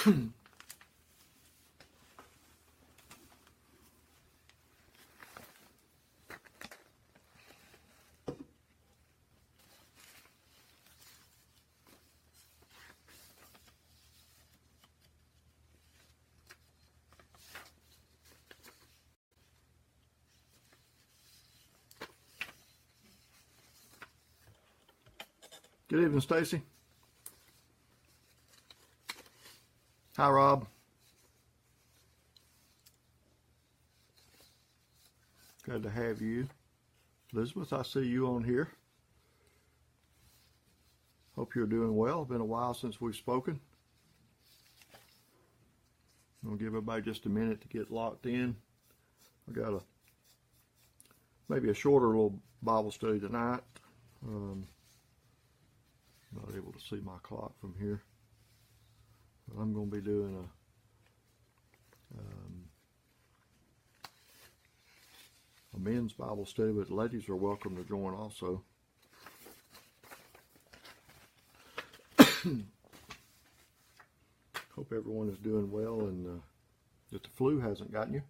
Good evening, Stacy. Hi, Rob. Glad to have you. Elizabeth, I see you on here. Hope you're doing well. Been a while since we've spoken. I'll give everybody just a minute to get locked in. I got maybe a shorter little Bible study tonight. Not able to see my clock from here. But I'm going to be doing a men's Bible study, but ladies are welcome to join also. Hope everyone is doing well and that the flu hasn't gotten you.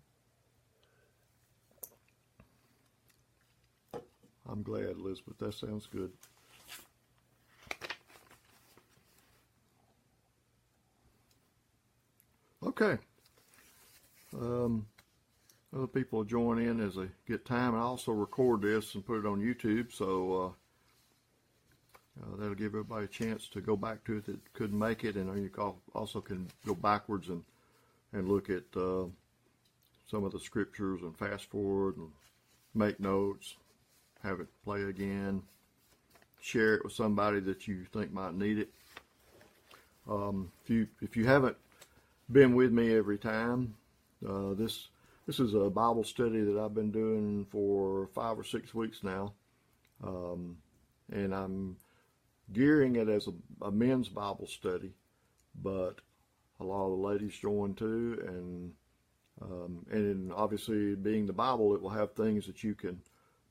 I'm glad, Elizabeth. That sounds good. Okay. Other people will join in as they get time. I also record this and put it on YouTube, so that'll give everybody a chance to go back to it that couldn't make it, and you also can go backwards and look at some of the scriptures and fast forward and make notes, have it play again, share it with somebody that you think might need it. If you haven't been with me every time, this is a Bible study that I've been doing for 5 or 6 weeks now, and I'm gearing it as a men's Bible study, but a lot of the ladies join too, and obviously being the Bible, it will have things that you can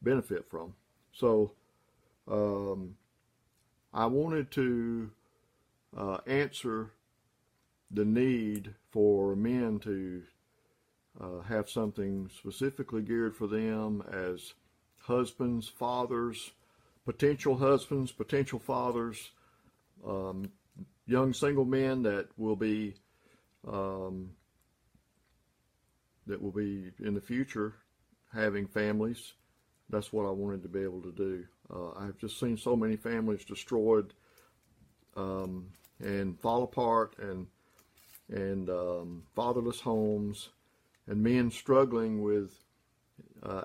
benefit from. So I wanted to answer the need for men to have something specifically geared for them as husbands, fathers, potential fathers, young single men that will be in the future having families. That's what I wanted to be able to do. I've just seen so many families destroyed and fall apart, and fatherless homes, and men struggling with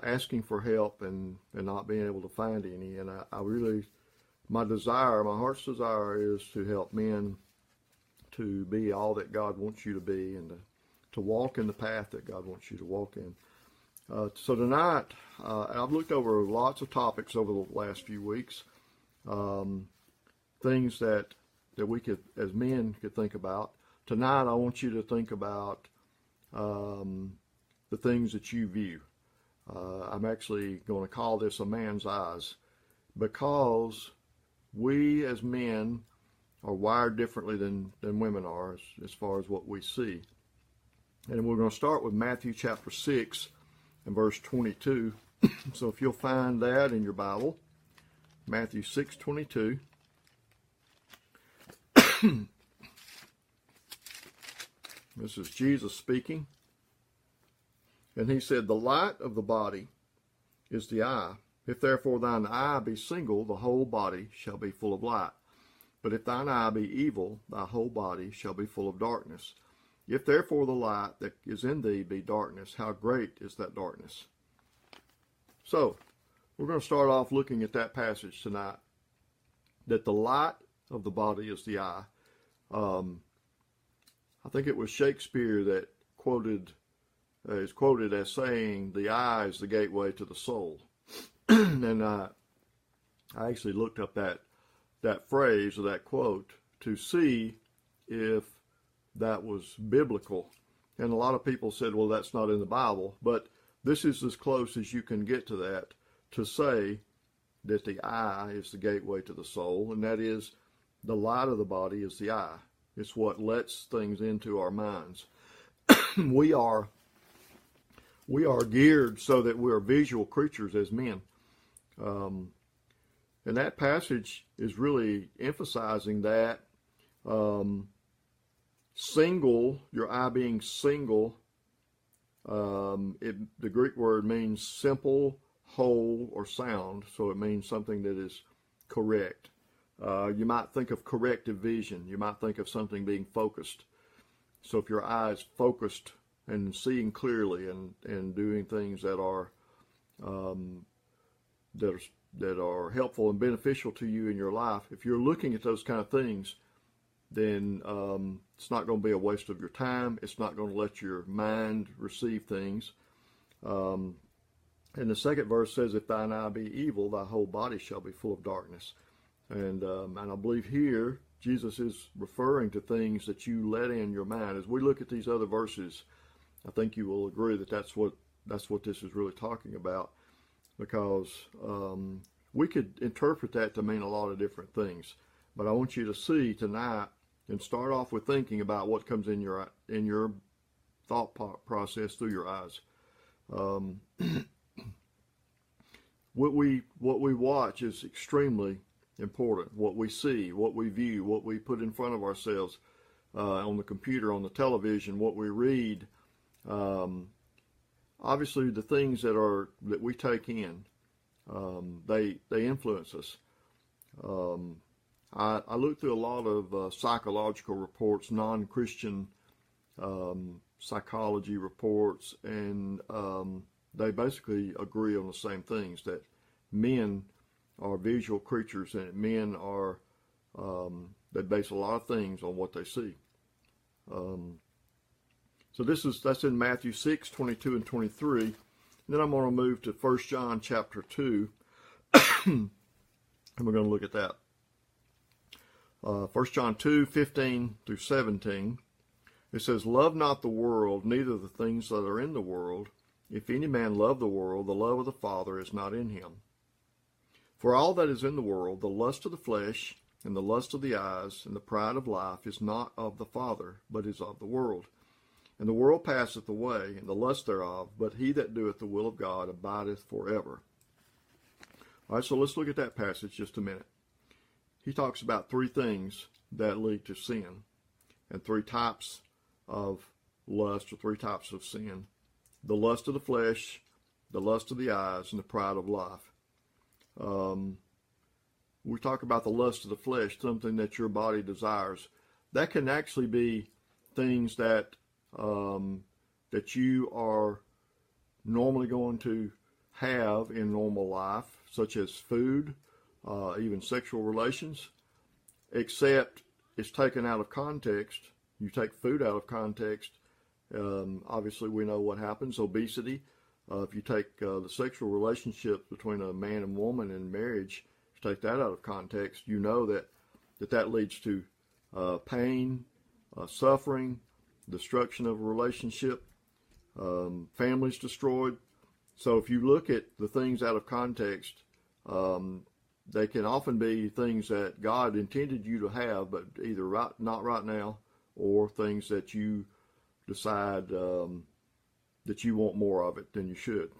asking for help and not being able to find any. And I really, my heart's desire is to help men to be all that God wants you to be, and to walk in the path that God wants you to walk in. So tonight, I've looked over lots of topics over the last few weeks, things that we could, as men, could think about. Tonight, I want you to think about the things that you view. I'm actually going to call this a man's eyes, because we as men are wired differently than women are as far as what we see. And we're going to start with Matthew chapter 6 and verse 22. So if you'll find that in your Bible, Matthew 6:22. This is Jesus speaking. And he said, "The light of the body is the eye. If therefore thine eye be single, the whole body shall be full of light. But if thine eye be evil, thy whole body shall be full of darkness. If therefore the light that is in thee be darkness, how great is that darkness?" So, we're going to start off looking at that passage tonight, that the light of the body is the eye. I think it was Shakespeare that is quoted as saying, "The eye is the gateway to the soul." And I actually looked up that phrase or that quote to see if that was biblical. And a lot of people said, well, that's not in the Bible. But this is as close as you can get to that, to say that the eye is the gateway to the soul, and that is the light of the body is the eye. It's what lets things into our minds. we are geared so that we are visual creatures as men. And that passage is really emphasizing that single, your eye being single, the Greek word means simple, whole, or sound. So it means something that is correct. You might think of corrective vision. You might think of something being focused. So if your eye is focused and seeing clearly and doing things that are helpful and beneficial to you in your life, if you're looking at those kind of things, then it's not going to be a waste of your time. It's not going to let your mind receive things. And the second verse says, if thine eye be evil, thy whole body shall be full of darkness. And I believe here Jesus is referring to things that you let in your mind. As we look at these other verses, I think you will agree that that's what this is really talking about, because we could interpret that to mean a lot of different things. But I want you to see tonight and start off with thinking about what comes in your thought process through your eyes. What we watch is extremely important. What we see, what we view, what we put in front of ourselves on the computer, on the television, what we read. Obviously, the things that we take in, they influence us. I looked through a lot of psychological reports, non-Christian psychology reports, and they basically agree on the same things, that men are visual creatures, and men are they base a lot of things on what they see. So that's in Matthew 6, 22 and 23. And then I'm going to move to 1 John chapter 2, and we're going to look at that. 1 John 2, 15 through 17. It says, love not the world, neither the things that are in the world. If any man love the world, the love of the Father is not in him. For all that is in the world, the lust of the flesh, and the lust of the eyes, and the pride of life, is not of the Father, but is of the world. And the world passeth away, and the lust thereof, but he that doeth the will of God abideth forever. All right, so let's look at that passage just a minute. He talks about three things that lead to sin, and three types of lust, or three types of sin. The lust of the flesh, the lust of the eyes, and the pride of life. We talk about the lust of the flesh, something that your body desires. That can actually be things that that you are normally going to have in normal life, such as food, even sexual relations, except it's taken out of context. You take food out of context, obviously we know what happens, obesity. If you take the sexual relationship between a man and woman in marriage, if you take that out of context, you know that leads to pain, suffering, destruction of a relationship, families destroyed. So if you look at the things out of context, they can often be things that God intended you to have, but either not right now, or things that you decide that you want more of it than you should.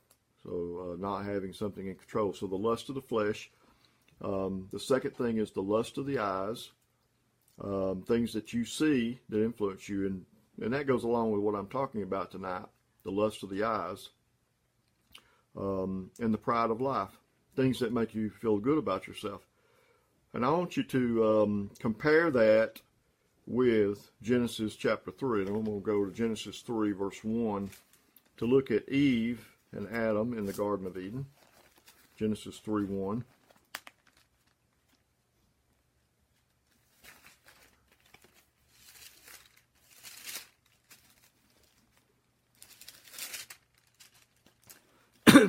So not having something in control. So the lust of the flesh. The second thing is the lust of the eyes. Things that you see that influence you. And that goes along with what I'm talking about tonight. The lust of the eyes. And the pride of life. Things that make you feel good about yourself. And I want you to compare that with Genesis chapter 3. And I'm going to go to Genesis 3 verse 1 to look at Eve and Adam in the Garden of Eden. Genesis 3:1.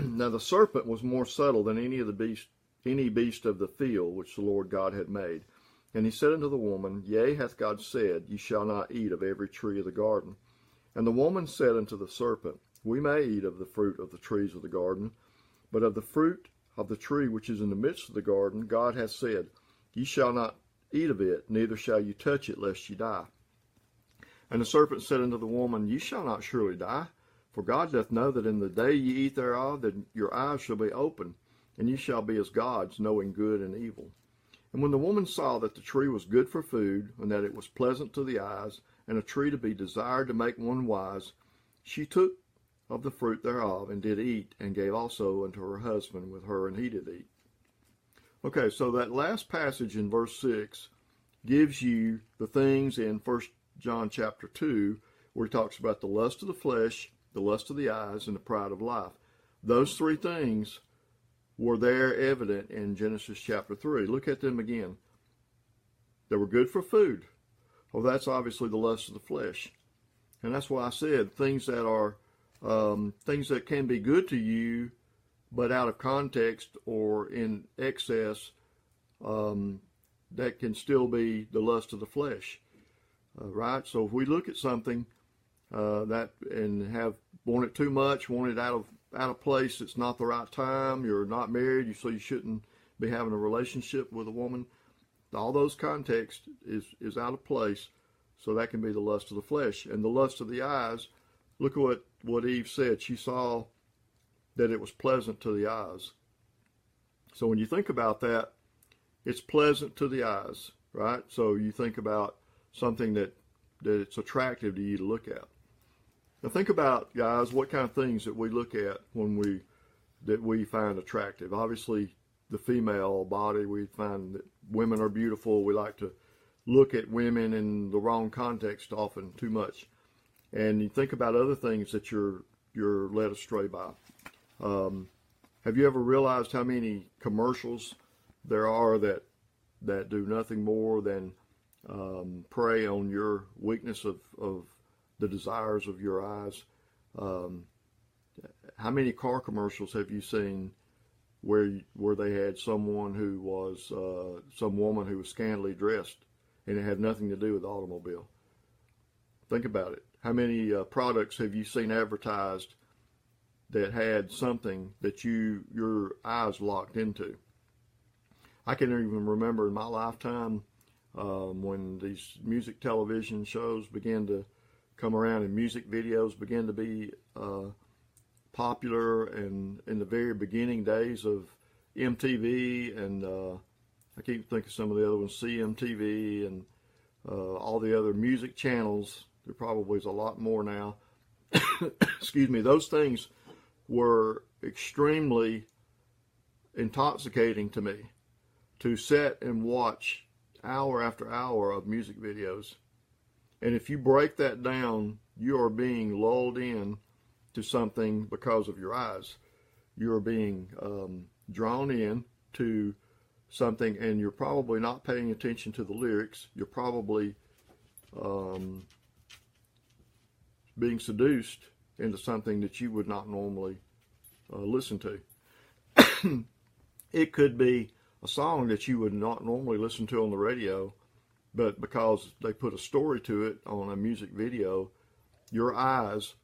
Now the serpent was more subtle than any beast of the field which the Lord God had made. And he said unto the woman, Yea, hath God said, Ye shall not eat of every tree of the garden. And the woman said unto the serpent, We may eat of the fruit of the trees of the garden, but of the fruit of the tree which is in the midst of the garden, God hath said, Ye shall not eat of it, neither shall you touch it, lest ye die. And the serpent said unto the woman, Ye shall not surely die, for God doth know that in the day ye eat thereof, that your eyes shall be opened, and ye shall be as gods, knowing good and evil. And when the woman saw that the tree was good for food, and that it was pleasant to the eyes, and a tree to be desired to make one wise, she took of the fruit thereof, and did eat, and gave also unto her husband with her, and he did eat. Okay, so that last passage in verse 6 gives you the things in 1 John chapter 2, where he talks about the lust of the flesh, the lust of the eyes, and the pride of life. Those three things were there evident in Genesis chapter 3. Look at them again. They were good for food. Well, that's obviously the lust of the flesh. And that's why I said things that are things that can be good to you, but out of context or in excess, that can still be the lust of the flesh, right? So if we look at something that and want it too much, want it out of place, it's not the right time, you're not married, so you shouldn't be having a relationship with a woman. All those contexts is out of place, so that can be the lust of the flesh. And the lust of the eyes, look at what Eve said. She saw that it was pleasant to the eyes. So when you think about that, it's pleasant to the eyes, right? So you think about something that it's attractive to you to look at. Now think about, guys, what kind of things that we look at that we find attractive. Obviously, the female body, we find that women are beautiful. We like to look at women in the wrong context often too much. And you think about other things that you're led astray by. Have you ever realized how many commercials there are that do nothing more than prey on your weakness of the desires of your eyes? How many car commercials have you seen where they had someone who was some woman who was scantily dressed, and it had nothing to do with the automobile? Think about it. How many products have you seen advertised that had something that your eyes locked into? I can even remember in my lifetime when these music television shows began to come around and music videos began to be popular, and in the very beginning days of MTV and I keep thinking some of the other ones, CMTV and all the other music channels. There probably is a lot more now. Excuse me. Those things were extremely intoxicating to me, to sit and watch hour after hour of music videos. And if you break that down, you are being lulled in to something because of your eyes. You are being drawn in to something, and you're probably not paying attention to the lyrics. You're probably being seduced into something that you would not normally listen to. It could be a song that you would not normally listen to on the radio, but because they put a story to it on a music video, your eyes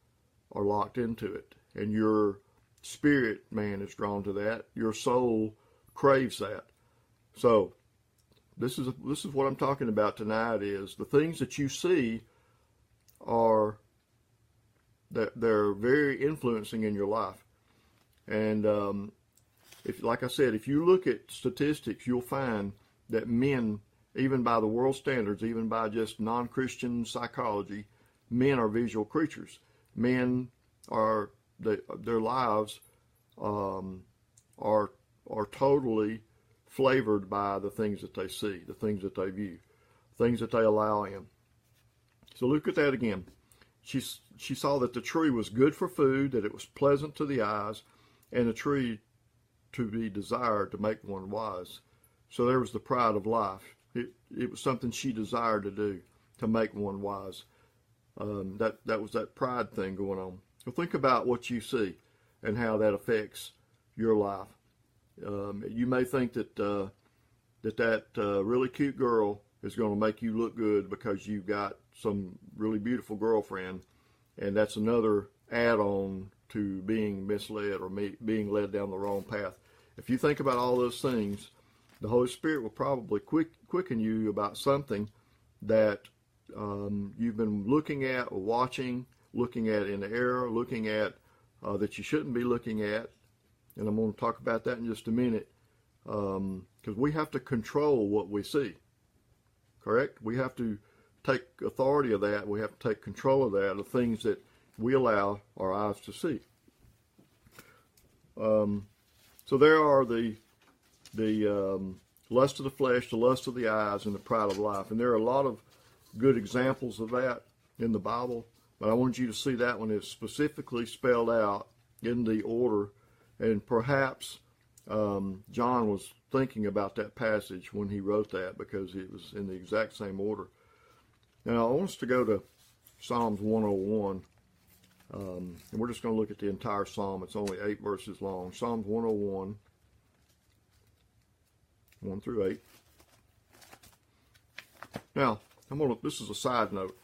are locked into it, and your spirit man is drawn to that. Your soul craves that. So this is what I'm talking about tonight. Is the things that you see are that they're very influencing in your life. And if, like I said, if you look at statistics, you'll find that men, even by the world standards, even by just non-Christian psychology, men are visual creatures. Men are their lives are totally flavored by the things that they see, the things that they view, things that they allow in. So look at that again. She saw that the tree was good for food, that it was pleasant to the eyes, and a tree to be desired to make one wise. So there was the pride of life. It was something she desired to do, to make one wise. That was that pride thing going on. So think about what you see and how that affects your life. You may think that really cute girl is going to make you look good because you've got some really beautiful girlfriend, and that's another add-on to being misled or being led down the wrong path. If you think about all those things, the Holy Spirit will probably quicken you about something that you've been looking at or watching, looking at in error, looking at that you shouldn't be looking at. And I'm going to talk about that in just a minute, because we have to control what we see. Correct? We have to take authority of that. We have to take control of that, of things that we allow our eyes to see. So there are the lust of the flesh, the lust of the eyes, and the pride of life. And there are a lot of good examples of that in the Bible, but I wanted you to see that one is specifically spelled out in the order. And perhaps John was thinking about that passage when he wrote that, because it was in the exact same order. Now I want us to go to Psalms 101, and we're just going to look at the entire psalm. It's only 8 verses long. Psalms 101, 1 through 8. Now, this is a side note.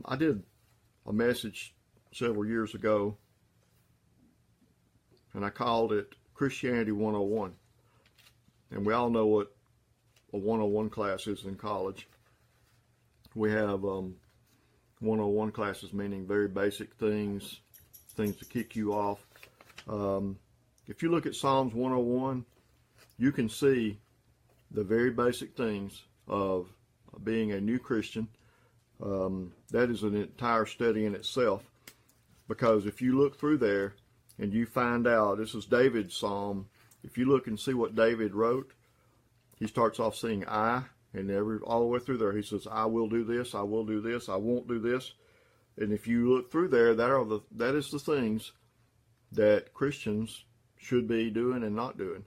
I did a message several years ago, and I called it Christianity 101. And we all know what a 101 class is in college. We have 101 classes, meaning very basic things to kick you off. If you look at Psalms 101, you can see the very basic things of being a new Christian. That is an entire study in itself, because if you look through there and you find out, this is David's psalm, if you look and see what David wrote, he starts off saying I, and all the way through there he says, I will do this, I will do this, I won't do this. And if you look through there, that is the things that Christians should be doing and not doing.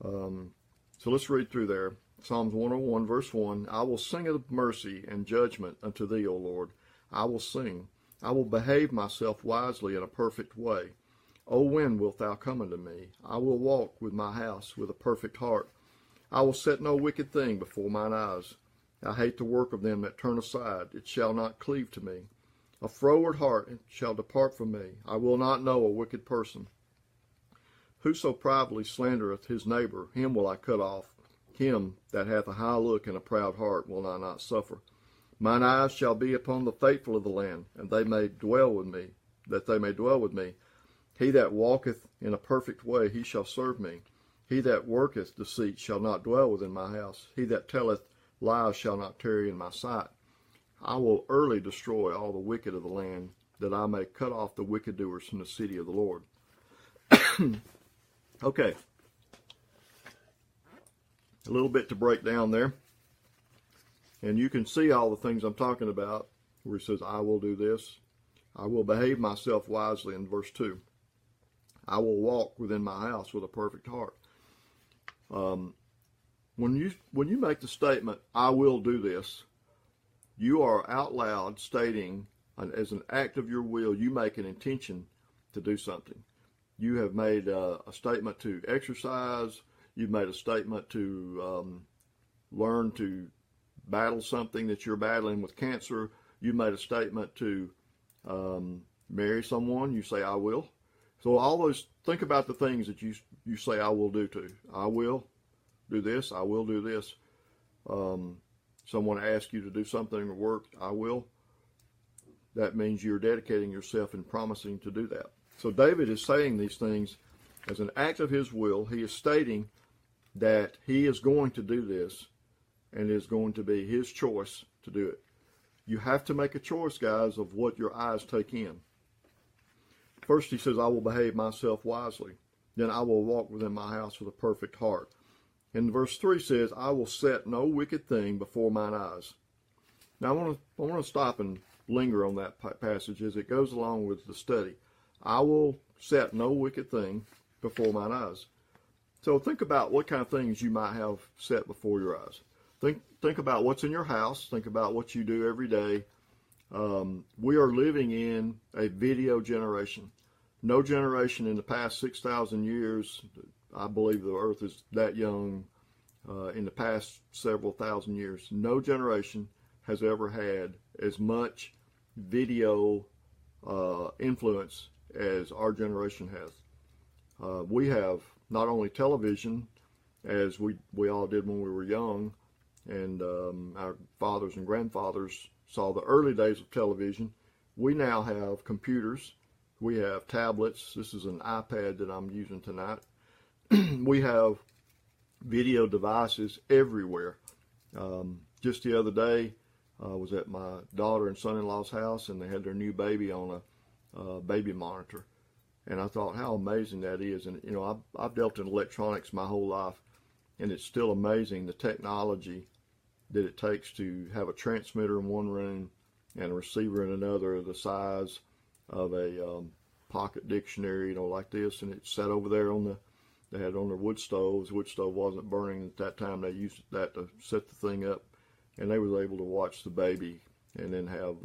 So let's read through there. Psalms 101, verse 1, I will sing of mercy and judgment unto thee, O Lord. I will sing. I will behave myself wisely in a perfect way. O when wilt thou come unto me? I will walk with my house with a perfect heart. I will set no wicked thing before mine eyes. I hate the work of them that turn aside. It shall not cleave to me. A froward heart shall depart from me. I will not know a wicked person. Whoso privately slandereth his neighbor, him will I cut off. Him that hath a high look and a proud heart will I not suffer. Mine eyes shall be upon the faithful of the land, and they may dwell with me, that they may dwell with me. He that walketh in a perfect way, he shall serve me. He that worketh deceit shall not dwell within my house. He that telleth lies shall not tarry in my sight. I will early destroy all the wicked of the land, that I may cut off the wicked doers from the city of the Lord. Okay. A little bit to break down there. And you can see all the things I'm talking about, where he says, I will do this. I will behave myself wisely in verse 2. I will walk within my house with a perfect heart. When you make the statement, I will do this, you are out loud stating, as an act of your will, you make an intention to do something. You have made a statement to exercise. You've made a statement to learn to battle something that you're battling with cancer. You made a statement to marry someone. You say, I will. So all those, think about the things that you say I will do to. I will do this. I will do this. Someone asks you to do something at work. I will. That means you're dedicating yourself and promising to do that. So David is saying these things as an act of his will. He is stating that he is going to do this, and it is going to be his choice to do it. You have to make a choice, guys, of what your eyes take in. First, he says, I will behave myself wisely. Then I will walk within my house with a perfect heart. And verse 3 says, I will set no wicked thing before mine eyes. Now, I want to stop and linger on that passage as it goes along with the study. I will set no wicked thing before mine eyes. So think about what kind of things you might have set before your eyes. Think about what's in your house. Think about what you do every day. We are living in a video generation. No generation in the past 6,000 years, I believe the earth is that young, in the past several thousand years, no generation has ever had as much video influence as our generation has. We have not only television, as we all did when we were young, and our fathers and grandfathers saw the early days of television. We now have computers. We have tablets. This is an iPad that I'm using tonight. We have video devices everywhere. Just the other day, I was at my daughter and son-in-law's house, and they had their new baby on a baby monitor. And I thought how amazing that is. And, you know, I've dealt in electronics my whole life, and it's still amazing the technology that it takes to have a transmitter in one room and a receiver in another the size of a pocket dictionary, you know, like this. And it's set over there on the, they had it on their wood stoves. The wood stove wasn't burning at that time. They used that to set the thing up. And they was able to watch the baby and then have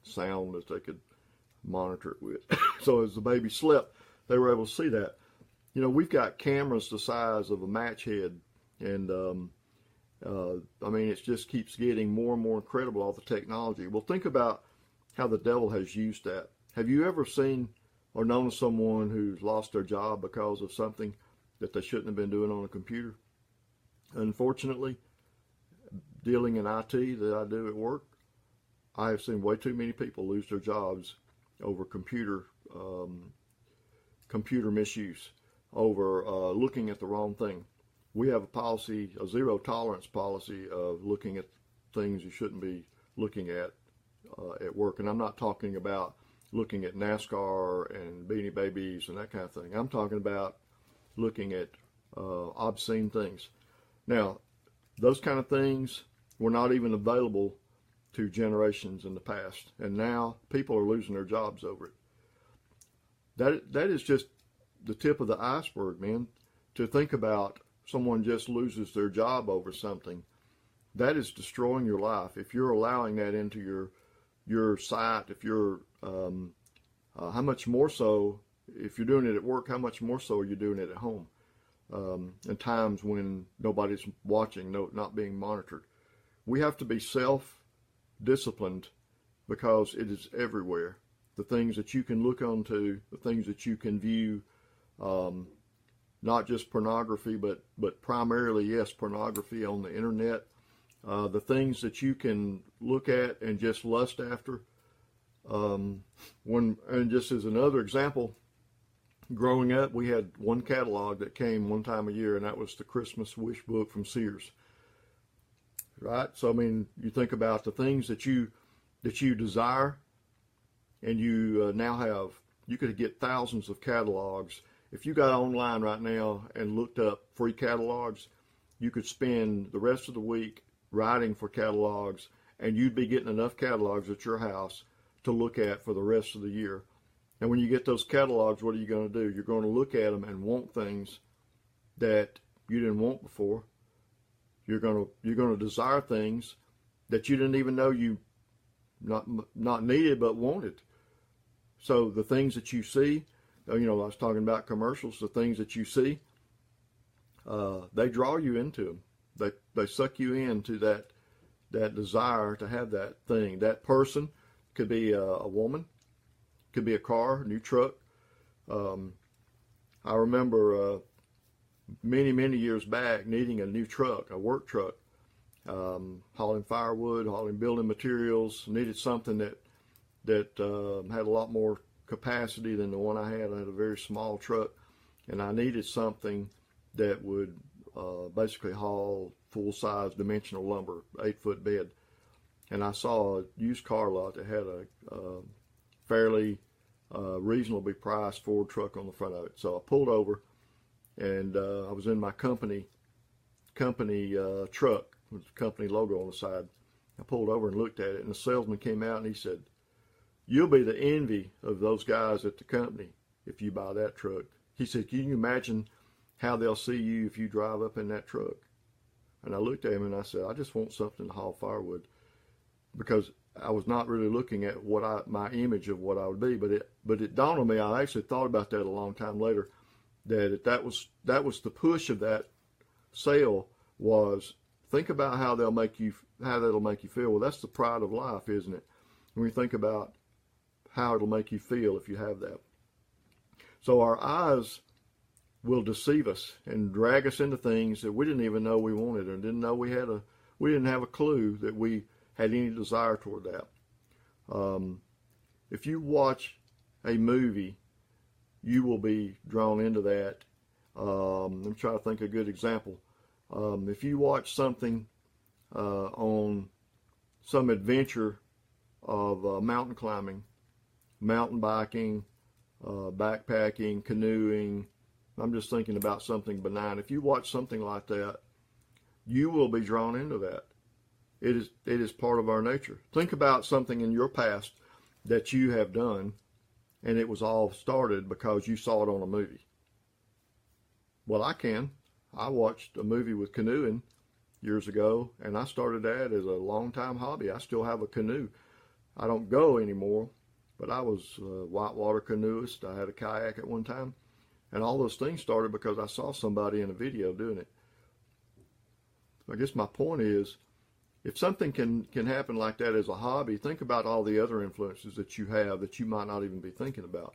sound that they could monitor it with. So as the baby slept, they were able to see that. You know, we've got cameras the size of a match head, and I mean, it just keeps getting more and more incredible, all the technology. Well, think about how the devil has used that. Have you ever seen or known someone who's lost their job because of something that they shouldn't have been doing on a computer? Unfortunately, dealing in IT that I do at work, I have seen way too many people lose their jobs over computer misuse, over looking at the wrong thing. We have a policy, a zero tolerance policy of looking at things you shouldn't be looking at work. And I'm not talking about looking at NASCAR and Beanie Babies and that kind of thing. I'm talking about looking at obscene things. Now, those kind of things were not even available to generations in the past, and now people are losing their jobs over it. That is just the tip of the iceberg, man. To think about someone just loses their job over something, that is destroying your life. If you're allowing that into your sight, if you're how much more so if you're doing it at work, how much more so are you doing it at home? In times when nobody's watching, not being monitored. We have to be self-disciplined because it is everywhere. The things that you can look onto, the things that you can view, not just pornography, but primarily, yes, pornography on the internet. The things that you can look at and just lust after. And just as another example, growing up, we had one catalog that came one time a year, and that was the Christmas wish book from Sears. Right? So, I mean, you think about the things that you desire, and you now have, you could get thousands of catalogs. If you got online right now and looked up free catalogs, you could spend the rest of the week writing for catalogs, and you'd be getting enough catalogs at your house to look at for the rest of the year. And when you get those catalogs, what are you going to do? You're going to look at them and want things that you didn't want before. You're going to desire things that you didn't even know you not needed but wanted. So the things that you see, you know, I was talking about commercials. The things that you see, they draw you into them. They suck you into that desire to have that thing. That person could be a woman, could be a car, a new truck. I remember many years back needing a new truck, a work truck, hauling firewood, hauling building materials. Needed something that had a lot more capacity than the one I had. I had a very small truck, and I needed something that would basically haul full-size dimensional lumber, 8-foot bed. And I saw a used car lot that had a fairly reasonably priced Ford truck on the front of it. So I pulled over, and I was in my company truck with the company logo on the side. I pulled over and looked at it, and the salesman came out and he said, "You'll be the envy of those guys at the company if you buy that truck." He said, "Can you imagine how they'll see you if you drive up in that truck?" And I looked at him and I said, "I just want something to haul firewood," because I was not really looking at my image of what I would be. But it dawned on me. I actually thought about that a long time later. That was the push of that sale was, think about how that'll make you feel. Well, that's the pride of life, isn't it? When you think about how it'll make you feel if you have that. So our eyes will deceive us and drag us into things that we didn't even know we wanted or didn't know we had We didn't have a clue that we had any desire toward that. If you watch a movie, you will be drawn into that. I'm trying to think of a good example. If you watch something on some adventure of mountain climbing, mountain biking, backpacking, canoeing, I'm just thinking about something benign. If you watch something like that, you will be drawn into that. It is part of our nature. Think about something in your past that you have done, and it was all started because you saw it on a movie. Well, I watched a movie with canoeing years ago, and I started that as a long-time hobby. I still have a canoe. I don't go anymore, but I was a whitewater canoeist. I had a kayak at one time, and all those things started because I saw somebody in a video doing it. I guess my point is, if something can happen like that as a hobby, think about all the other influences that you have that you might not even be thinking about.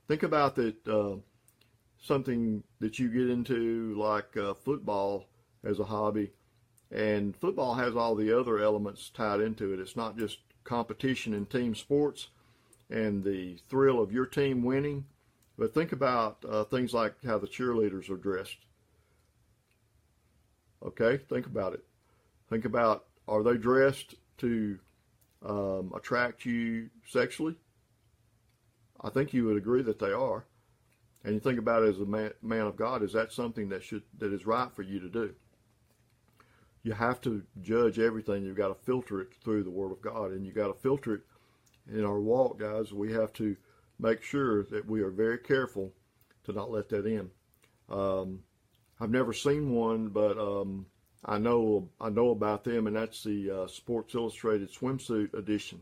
Think about that something that you get into like football as a hobby, and football has all the other elements tied into it. It's not just competition in team sports and the thrill of your team winning, but think about things like how the cheerleaders are dressed. Okay, think about it. Think about, are they dressed to attract you sexually? I think you would agree that they are. And you think about it as a man of God, is that something that is right for you to do? You have to judge everything. You've got to filter it through the Word of God, and you've got to filter it in our walk, guys. We have to make sure that we are very careful to not let that in. I've never seen one, but I know about them, and that's the Sports Illustrated swimsuit edition.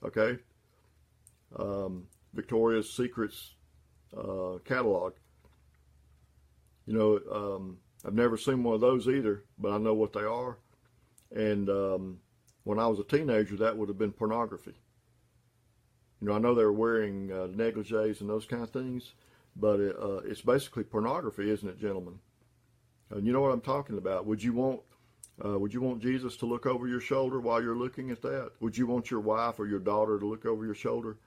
Okay, Victoria's Secret's catalog. You know, I've never seen one of those either, but I know what they are. And when I was a teenager, that would have been pornography. You know, I know they were wearing negligees and those kind of things, but it's basically pornography, isn't it, gentlemen? And you know what I'm talking about. Would you want Jesus to look over your shoulder while you're looking at that? Would you want your wife or your daughter to look over your shoulder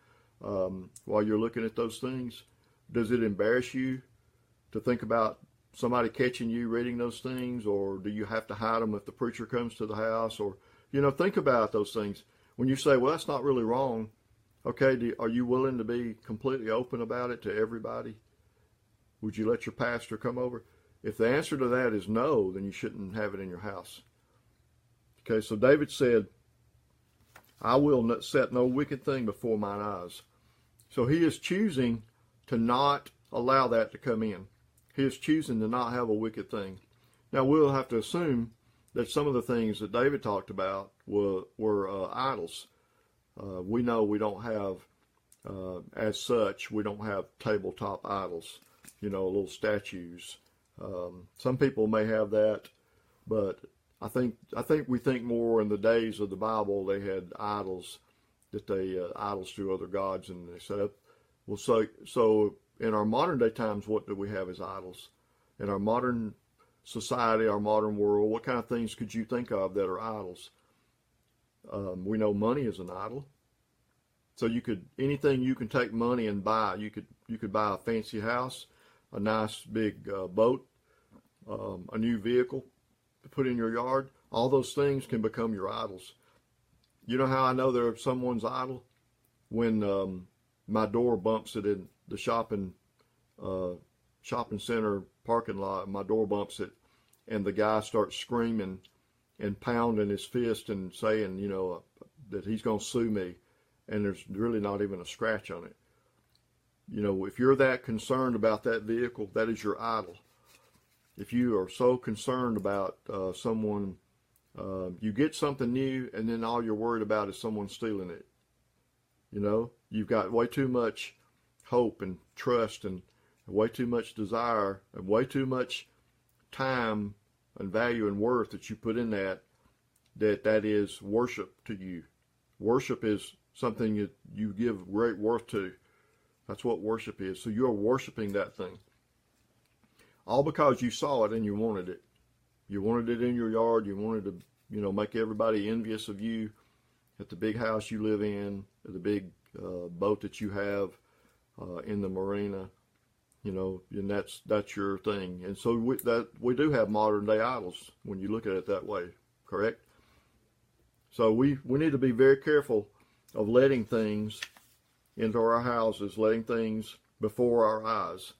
while you're looking at those things? Does it embarrass you to think about somebody catching you reading those things, or do you have to hide them if the preacher comes to the house? Or, you know, think about those things. When you say, well, that's not really wrong, okay, are you willing to be completely open about it to everybody? Would you let your pastor come over? If the answer to that is no, then you shouldn't have it in your house. Okay, so David said, I will not set no wicked thing before mine eyes. So he is choosing to not allow that to come in. He is choosing to not have a wicked thing. Now, we'll have to assume that some of the things that David talked about were idols. We know we don't have, as such, we don't have tabletop idols, you know, little statues. Some people may have that, but I think we think more in the days of the Bible they had idols, that they idols to other gods, and they set up. Well, so in our modern day times, what do we have as idols? In our modern society, our modern world, what kind of things could you think of that are idols? We know money is an idol. So anything you can take money and buy. You could buy a fancy house, a nice big boat, a new vehicle to put in your yard. All those things can become your idols. You know how I know they're someone's idol? When my door bumps it in the shopping center parking lot, my door bumps it, and the guy starts screaming and pounding his fist and saying, you know, that he's going to sue me, and there's really not even a scratch on it. You know, if you're that concerned about that vehicle, that is your idol. If you are so concerned about someone, you get something new, and then all you're worried about is someone stealing it. You know, you've got way too much hope and trust and way too much desire and way too much time and value and worth that you put in that is worship to you. Worship is something that you give great worth to. That's what worship is. So you're worshiping that thing. All because you saw it and you wanted it. You wanted it in your yard. You wanted to, make everybody envious of you at the big house you live in, at the big boat that you have in the marina. And that's your thing. And so we do have modern day idols when you look at it that way, correct? So we need to be very careful of letting things into our houses, letting things before our eyes.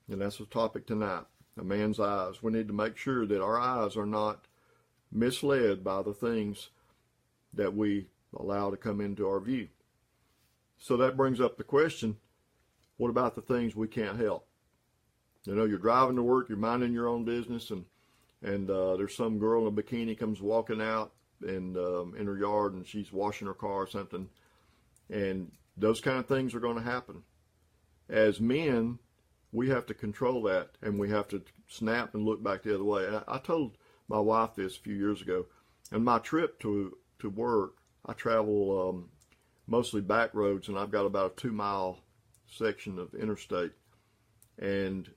And that's the topic tonight, a man's eyes. We need to make sure that our eyes are not misled by the things that we allow to come into our view. So that brings up the question, what about the things we can't help? You're driving to work, you're minding your own business, and there's some girl in a bikini comes walking out and in her yard, and she's washing her car or something, and those kind of things are going to happen. As men, we have to control that, and we have to snap and look back the other way. And I told my wife this a few years ago. On my trip to work, I travel mostly back roads, and I've got about a 2-mile section of interstate. And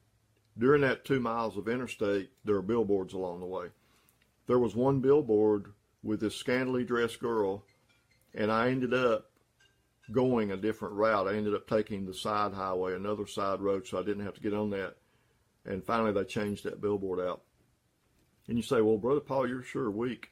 during that 2 miles of interstate, there are billboards along the way. There was one billboard with this scantily dressed girl, and I ended up going a different route. I ended up taking the side highway, another side road, so I didn't have to get on that. And finally, they changed that billboard out. And you say, well, Brother Paul, you're sure weak.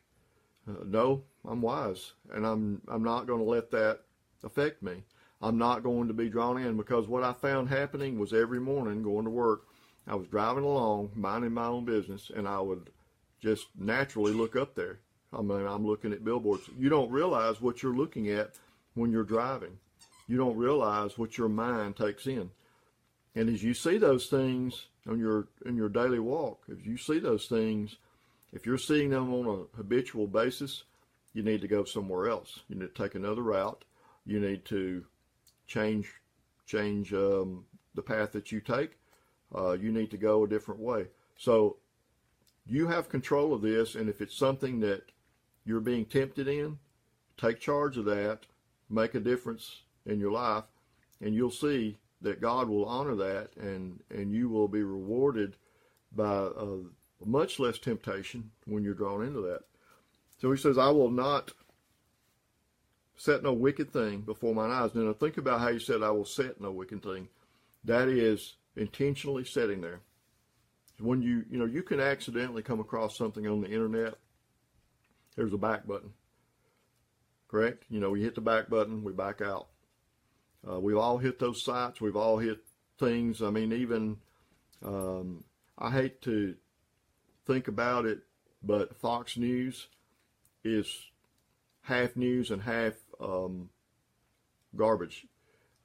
No, I'm wise, and I'm not going to let that affect me. I'm not going to be drawn in, because what I found happening was every morning going to work, I was driving along, minding my own business, and I would just naturally look up there. I'm looking at billboards. You don't realize what you're looking at when you're driving. You don't realize what your mind takes in. And as you see those things in your daily walk, if you see those things, if you're seeing them on a habitual basis, you need to go somewhere else. You need to take another route. You need to change the path that you take. You need to go a different way. So you have control of this, and if it's something that you're being tempted in, take charge of that, make a difference in your life, and you'll see that God will honor that, and you will be rewarded by much less temptation when you're drawn into that. So he says, I will not set no wicked thing before mine eyes. Now think about how he said, I will set no wicked thing. That is intentionally setting there. When you can accidentally come across something on the internet, there's a back button. Correct? We hit the back button, we back out. We've all hit those sites. We've all hit things. I mean, even, I hate to think about it, but Fox News is half news and half garbage.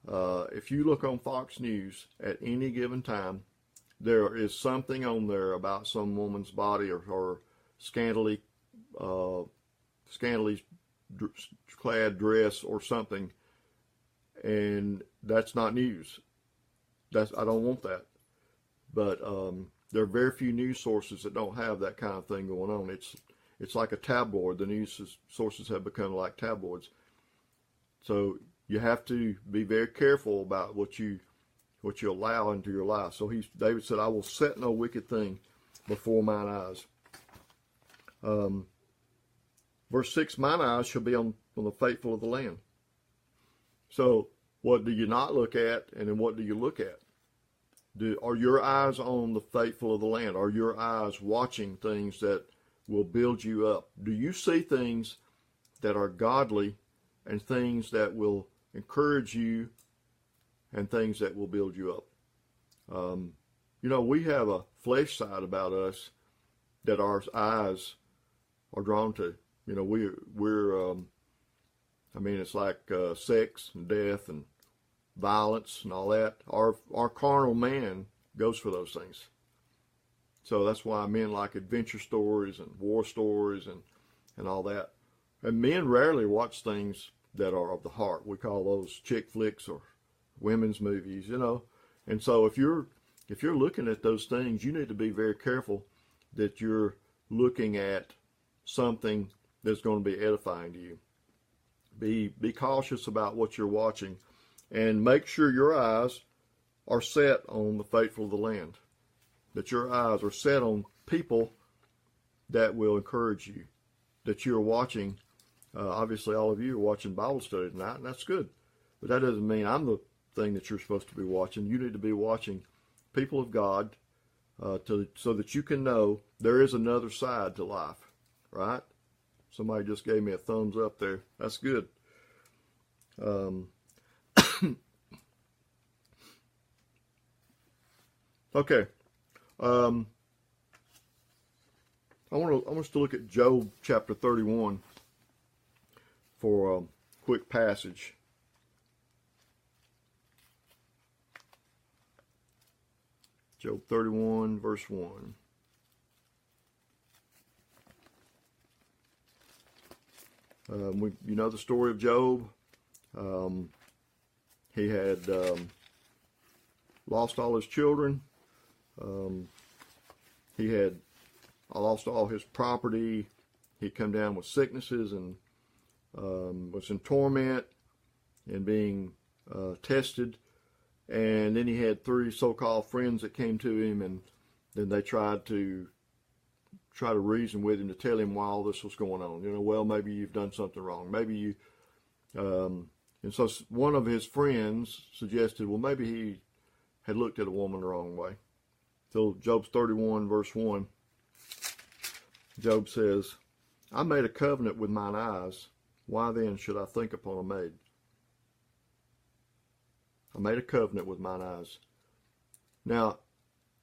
If you look on Fox News at any given time, there is something on there about some woman's body or scantily clad dress or something, and that's not news. I don't want that. But there are very few news sources that don't have that kind of thing going on. It's like a tabloid. The news sources have become like tabloids. So you have to be very careful about what you allow into your life. So David said, I will set no wicked thing before mine eyes. Verse 6, mine eyes shall be on the faithful of the land. So what do you not look at, and then what do you look at? Are your eyes on the faithful of the land? Are your eyes watching things that will build you up? Do you see things that are godly and things that will encourage you and things that will build you up? We have a flesh side about us that our eyes are drawn to. It's like sex and death and violence and all that. Our carnal man goes for those things. So that's why men like adventure stories and war stories and all that. And men rarely watch things that are of the heart. We call those chick flicks or women's movies, And so if you're looking at those things, you need to be very careful that you're looking at something that's going to be edifying to you. Be cautious about what you're watching, and make sure your eyes are set on the faithful of the land. That your eyes are set on people that will encourage you, that you're watching. Obviously, all of you are watching Bible study tonight, and that's good. But that doesn't mean I'm the thing that you're supposed to be watching. You need to be watching people of God so that you can know there is another side to life, right? Somebody just gave me a thumbs up there. That's good. Okay. I want us to look at Job chapter 31 for a quick passage. Job 31, verse 1. You know the story of Job. He had lost all his children. He had lost all his property. He'd come down with sicknesses and was in torment and being tested. And then he had 3 so-called friends that came to him, and then they tried to reason with him to tell him why all this was going on. You know, well, maybe you've done something wrong. Maybe you, and so one of his friends suggested, well, maybe he had looked at a woman the wrong way. So Job 31, verse 1, Job says, I made a covenant with mine eyes. Why then should I think upon a maid? I made a covenant with mine eyes. Now,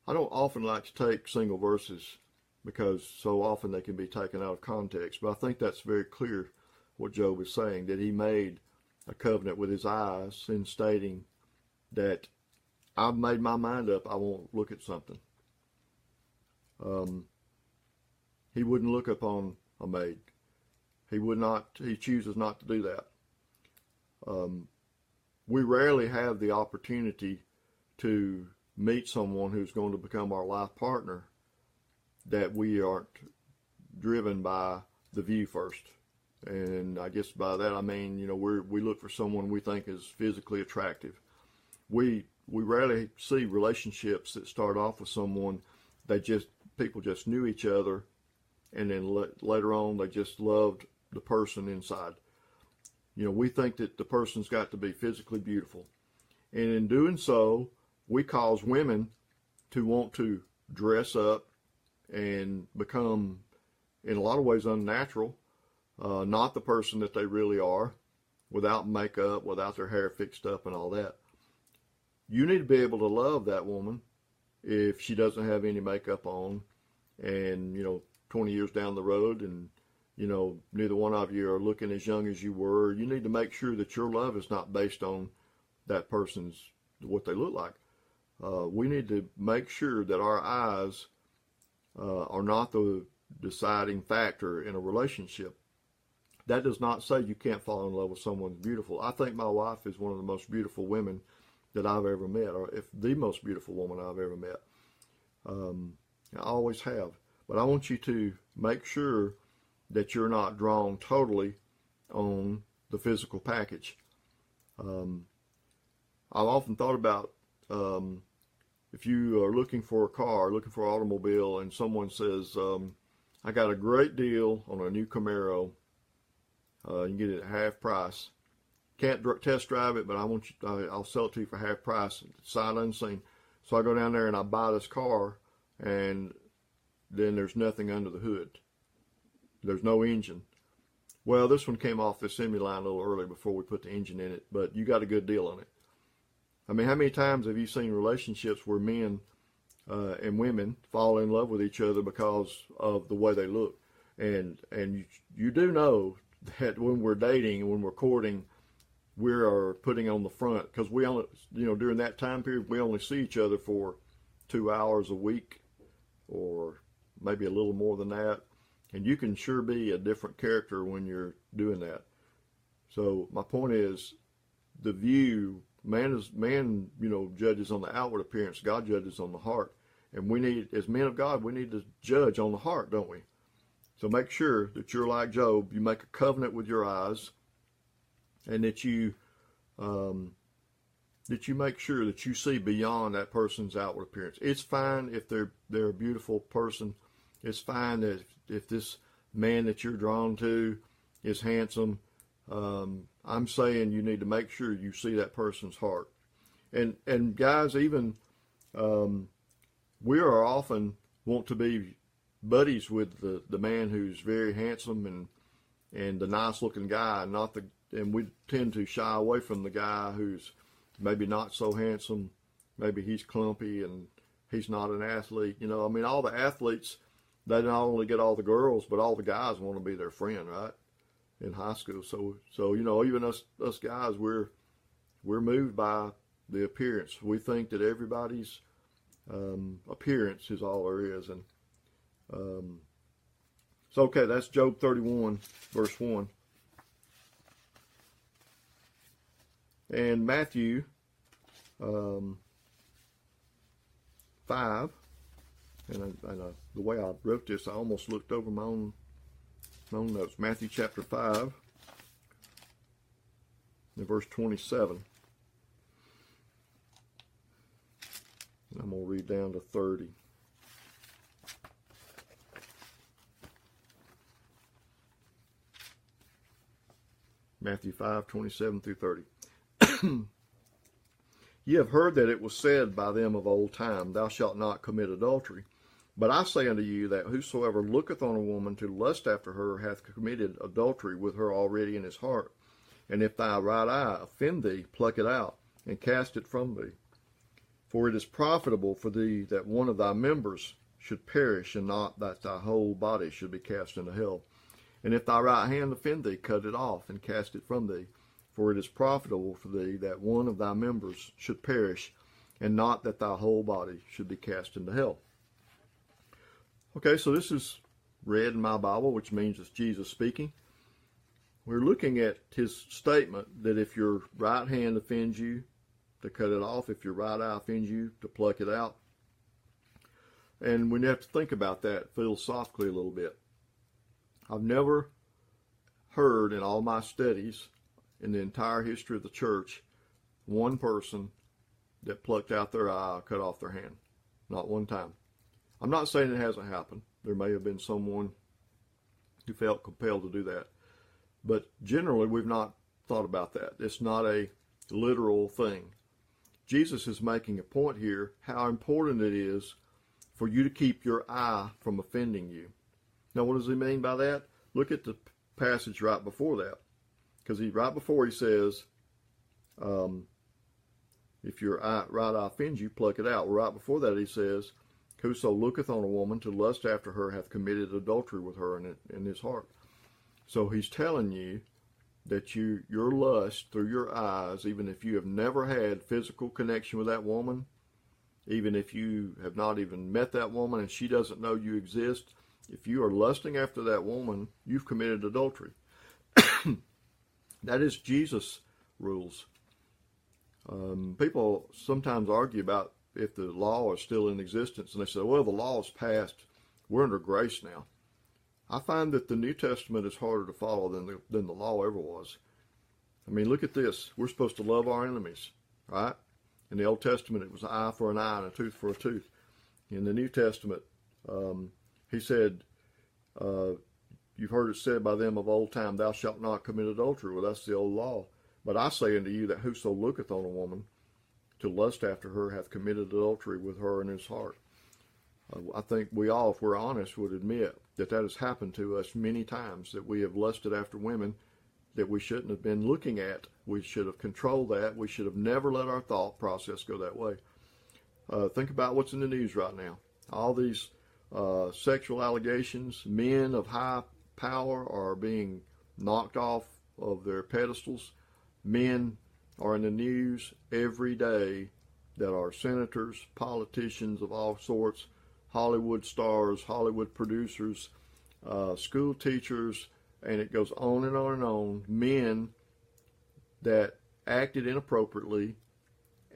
I don't often like to take single verses because so often they can be taken out of context, but I think that's very clear what Job is saying, that he made a covenant with his eyes in stating that I've made my mind up, I won't look at something. He wouldn't look upon a maid. He chooses not to do that. We rarely have the opportunity to meet someone who's going to become our life partner that we aren't driven by the view first. And I guess by that I mean, you know, we look for someone we think is physically attractive. We rarely see relationships that start off with someone people just knew each other, and then later on they just loved the person inside. You know, we think that the person's got to be physically beautiful. And in doing so, we cause women to want to dress up and become, in a lot of ways, unnatural, not the person that they really are, without makeup, without their hair fixed up and all that. You need to be able to love that woman if she doesn't have any makeup on, and, you know, 20 years down the road, and you know, neither one of you are looking as young as you were. You need to make sure that your love is not based on that person's, what they look like. We need to make sure that our eyes are not the deciding factor in a relationship. That does not say you can't fall in love with someone beautiful. I think my wife is one of the most beautiful women that I've ever met, or if the most beautiful woman I've ever met. I always have. But I want you to make sure that you're not drawn totally on the physical package. I've often thought about if you are looking for a car, looking for an automobile, and someone says, I got a great deal on a new Camaro. You can get it at half price. Can't test drive it, but I'll sell it to you for half price, sight unseen. So I go down there and I buy this car, and then there's nothing under the hood. There's no engine. Well, this one came off the assembly line a little early before we put the engine in it, but you got a good deal on it. I mean, how many times have you seen relationships where men and women fall in love with each other because of the way they look? And you do know that when we're dating and when we're courting, we are putting on the front, because we only, you know, during that time period, we only see each other for 2 hours a week, or maybe a little more than that. And you can sure be a different character when you're doing that. So my point is, the view, man, you know, judges on the outward appearance. God judges on the heart. And we need, as men of God, we need to judge on the heart, don't we? So make sure that you're like Job. You make a covenant with your eyes, and that you make sure that you see beyond that person's outward appearance. It's fine if they're a beautiful person It's fine that if this man that you're drawn to is handsome. I'm saying you need to make sure you see that person's heart. And guys, even we are often want to be buddies with the man who's very handsome and the nice looking guy, and we tend to shy away from the guy who's maybe not so handsome. Maybe he's clumpy and he's not an athlete. You know, I mean, all the athletes, they not only get all the girls, but all the guys want to be their friend, right? In high school. So you know, even us guys, we're moved by the appearance. We think that everybody's appearance is all there is. And so, okay, that's Job 31, verse 1. And Matthew 5, and the way I wrote this, I almost looked over my own notes. Matthew chapter 5, and verse 27. And I'm going to read down to 30. Matthew 5, 27 through 30. Ye have heard that it was said by them of old time, Thou shalt not commit adultery. But I say unto you that whosoever looketh on a woman to lust after her hath committed adultery with her already in his heart. And if thy right eye offend thee, pluck it out, and cast it from thee. For it is profitable for thee that one of thy members should perish, and not that thy whole body should be cast into hell. And if thy right hand offend thee, cut it off, and cast it from thee. For it is profitable for thee that one of thy members should perish, and not that thy whole body should be cast into hell. Okay, so this is read in my Bible, which means it's Jesus speaking. We're looking at his statement that if your right hand offends you, to cut it off. If your right eye offends you, to pluck it out. And we have to think about that philosophically a little bit. I've never heard in all my studies, in the entire history of the church, one person that plucked out their eye or cut off their hand. Not one time. I'm not saying it hasn't happened. There may have been someone who felt compelled to do that. But generally, we've not thought about that. It's not a literal thing. Jesus is making a point here how important it is for you to keep your eye from offending you. Now, what does he mean by that? Look at the passage right before that. Because right before he says, if your right eye offends you, pluck it out. Well, right before that he says, whoso looketh on a woman to lust after her hath committed adultery with her in his heart. So he's telling you that your lust through your eyes, even if you have never had physical connection with that woman, even if you have not even met that woman and she doesn't know you exist, if you are lusting after that woman, you've committed adultery. That is Jesus' rules. People sometimes argue about if the law is still in existence, and they say, well, the law is passed. We're under grace now. I find that the New Testament is harder to follow than the law ever was. I mean, look at this. We're supposed to love our enemies, right? In the Old Testament, it was an eye for an eye and a tooth for a tooth. In the New Testament, he said, you've heard it said by them of old time, thou shalt not commit adultery. Well, that's the old law. But I say unto you that whoso looketh on a woman to lust after her hath committed adultery with her in his heart. I think we all, if we're honest, would admit that has happened to us many times, that we have lusted after women that we shouldn't have been looking at. We should have controlled that. We should have never let our thought process go that way. Think about what's in the news right now. All these sexual allegations, men of high power are being knocked off of their pedestals. Men are in the news every day that are senators, politicians of all sorts, Hollywood stars, Hollywood producers, school teachers, and it goes on and on and on. Men that acted inappropriately,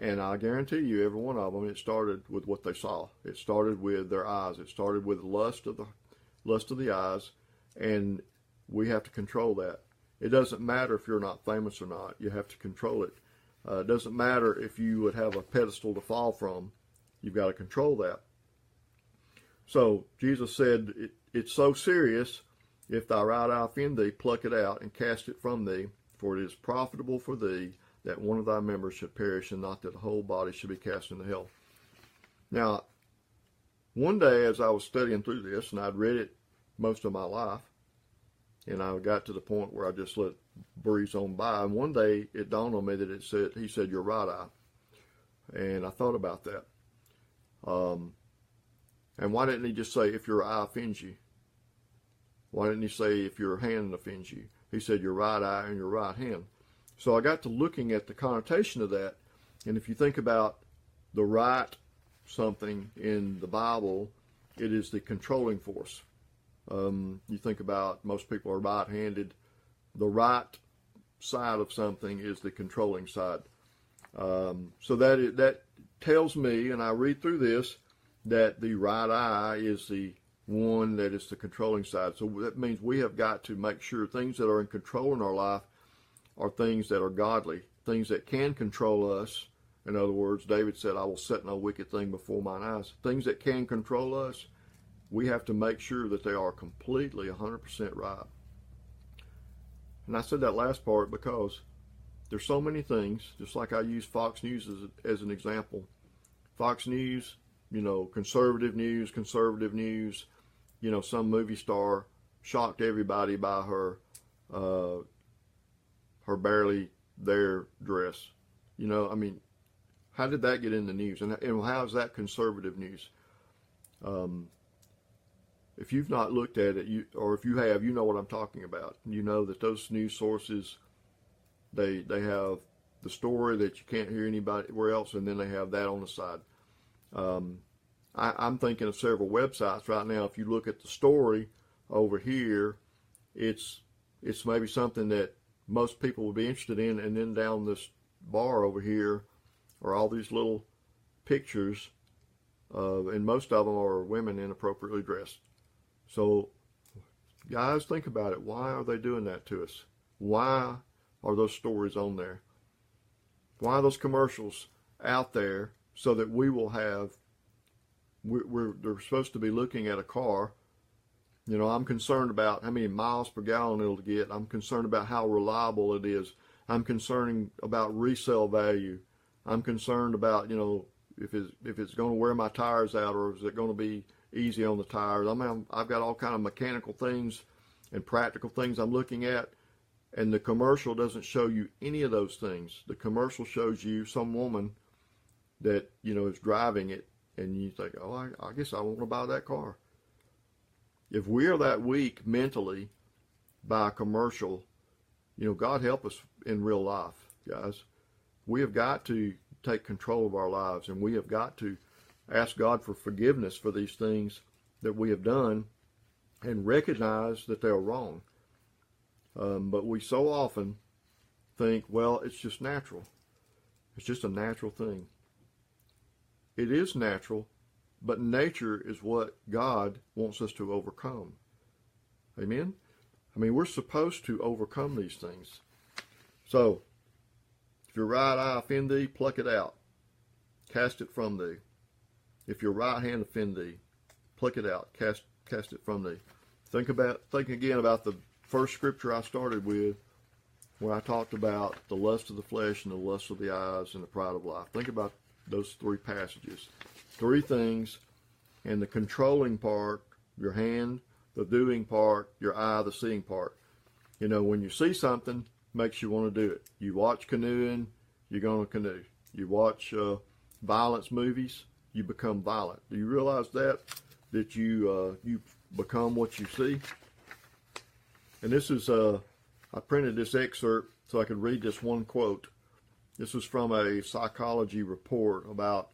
and I guarantee you, every one of them, it started with what they saw. It started with their eyes. It started with lust of the eyes, and we have to control that. It doesn't matter if you're not famous or not. You have to control it. It doesn't matter if you would have a pedestal to fall from. You've got to control that. So Jesus said, it's so serious. If thy right eye offend thee, pluck it out and cast it from thee, for it is profitable for thee that one of thy members should perish, and not that the whole body should be cast into hell. Now, one day as I was studying through this, and I'd read it most of my life, and I got to the point where I just let it breeze on by, and one day it dawned on me that he said, your right eye. And I thought about that. And why didn't he just say, if your eye offends you? Why didn't he say, if your hand offends you? He said, your right eye and your right hand. So I got to looking at the connotation of that. And if you think about the right something in the Bible, it is the controlling force. You think about, most people are right-handed. The right side of something is the controlling side. So that tells me, and I read through this, that the right eye is the one that is the controlling side. So that means we have got to make sure things that are in control in our life are things that are godly, things that can control us. In other words, David said, I will set no wicked thing before mine eyes. Things that can control us, we have to make sure that they are completely 100% right. And I said that last part because there's so many things, just like I use Fox News as an example. Fox News, conservative news, some movie star shocked everybody by her barely there dress. How did that get in the news? And how is that conservative news? If you've not looked at it, or if you have, you know what I'm talking about. You know that those news sources, they have the story that you can't hear anywhere else, and then they have that on the side. I'm thinking of several websites right now. If you look at the story over here, it's maybe something that most people would be interested in, and then down this bar over here are all these little pictures, and most of them are women inappropriately dressed. So, guys, think about it. Why are they doing that to us? Why are those stories on there? Why are those commercials out there so that we will have, they're supposed to be looking at a car. I'm concerned about how many miles per gallon it'll get. I'm concerned about how reliable it is. I'm concerned about resale value. I'm concerned about, if it's going to wear my tires out, or is it going to be easy on the tires. I've got all kind of mechanical things and practical things I'm looking at, and the commercial doesn't show you any of those things. The commercial shows you some woman that, is driving it, and you think, oh, I guess I want to buy that car. If we are that weak mentally by a commercial, God help us in real life, guys. We have got to take control of our lives, and we have got to ask God for forgiveness for these things that we have done and recognize that they're wrong. But we so often think, well, it's just natural. It's just a natural thing. It is natural, but nature is what God wants us to overcome. Amen? We're supposed to overcome these things. So, if your right eye offend thee, pluck it out. Cast it from thee. If your right hand offend thee, pluck it out, cast it from thee. Think again about the first scripture I started with, where I talked about the lust of the flesh and the lust of the eyes and the pride of life. Think about those three passages. Three things, and the controlling part, your hand, the doing part, your eye, the seeing part. When you see something, makes you want to do it. You watch canoeing, you're going to canoe. You watch violence movies, you become violent. Do you realize that you become what you see? And this is I printed this excerpt so I could read this one quote. This is from a psychology report about